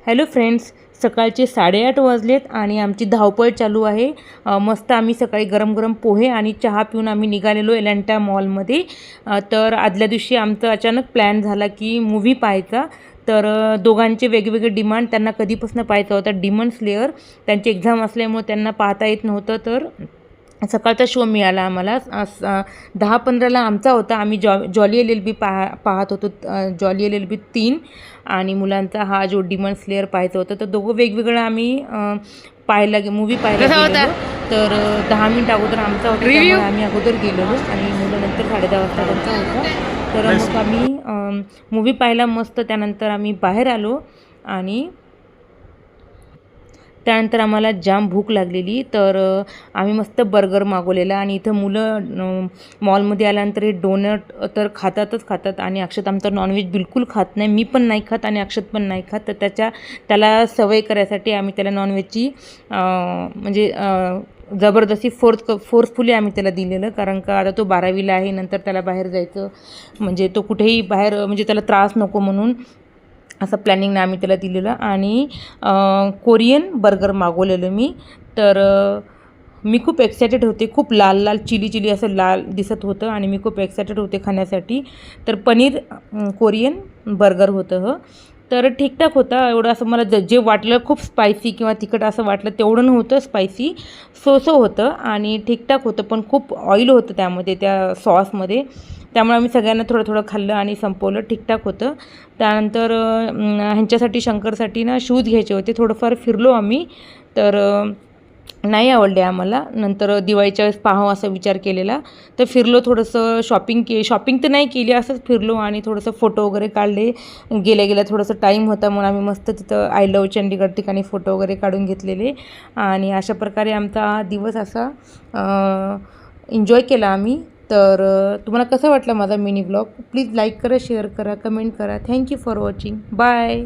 Hello friends, सकाळचे 8:30 वाजलेत आणि आमची धावपळ चालू आहे. मस्त आम्ही सकाळी गरम गरम पोहे आणि चहा पिऊन आम्ही निघालेलो एलांटा मॉलमध्ये. तर आदल्या दिवशी आमचा अचानक प्लॅन झाला की मूव्ही पाहायचा. तर दोघांचे वेगवेगळे डिमांड, त्यांना कधीपासून पाहायचा होता डिमन स्लेअर. त्यांची एक्झाम असल्यामुळे त्यांना पाहता येत नव्हतं, तर सकाळचा शो मिळाला आम्हाला. 10:15ला आमचा होता. आम्ही जॉली LLB पाहत होतो. जॉली LLB 3 आणि मुलांचा हा जो डिमन स्लेअर पाहायचा होता. तर दोघं वेगवेगळं आम्ही मूव्ही पाहायला गेलेलो. तर 10 मिनिट अगोदर आमचा होता, त्यामुळे आम्ही अगोदर गेलेलो आणि मुलं नंतर 10:30 वाजता त्यांचा होता. तर मग आम्ही मूव्ही पाहायला मस्त. त्यानंतर आम्ही बाहेर आलो आणि त्यानंतर आम्हाला जाम भूक लागलेली. तर आम्ही मस्त बर्गर मागवलेला आणि इथं मुलं मॉलमध्ये आल्यानंतर हे डोनट तर खातात आणि अक्षत आमचं नॉनव्हेज बिलकुल खात नाही. मी पण नाही खात आणि अक्षत पण नाही खात. तर त्याला सवय करायसाठी आम्ही त्याला नॉनव्हेजची म्हणजे जबरदस्ती फोर्सफुली आम्ही त्याला दिलेलं. कारण का आता तो 12वीला आहे, नंतर त्याला बाहेर जायचं म्हणजे तो कुठेही बाहेर म्हणजे त्याला त्रास नको म्हणून असं प्लॅनिंगनं आम्ही त्याला दिलेलं. आणि कोरियन बर्गर मागवलेलं मी. तर मी खूप एक्सायटेड होते. खूप लाल लाल चिली असं लाल दिसत होतं आणि मी खूप एक्सायटेड होते खाण्यासाठी. तर पनीर कोरियन बर्गर होतं. तर ठीकठाक होता. एवढं असं मला जे वाटलं खूप स्पायसी किंवा तिखट असं वाटलं तेवढं नव्हतं. स्पायसी सोसं होतं आणि ठीकठाक होतं, पण खूप ऑइल होतं त्यामध्ये, त्या सॉसमध्ये. त्यामुळे आम्ही सगळ्यांना थोडं थोडं खाल्लं आणि संपवलं. ठीकठाक होतं. त्यानंतर ह्यांच्यासाठी शंकरसाठी ना शूज घ्यायचे होते. थोडंफार फिरलो आम्ही. तर नाही आवडले आम्हाला. नंतर दिवाळीच्या वेळेस पाहावं असा विचार केलेला. तर फिरलो थोडंसं, शॉपिंग तर नाही केली, असंच फिरलो आणि थोडंसं फोटो वगैरे काढले. गेल्या थोडंसं टाईम होता म्हणून आम्ही मस्त तिथं आय लव्ह चंडीगड ठिकाणी फोटो वगैरे काढून घेतलेले. आणि अशा प्रकारे आमचा दिवस असा एन्जॉय केला आम्ही. तर तुम्हाला कसा वाटला माझा मिनी ब्लॉग? प्लीज लाईक करा, शेअर करा, कमेंट करा. Thank you for watching. बाय.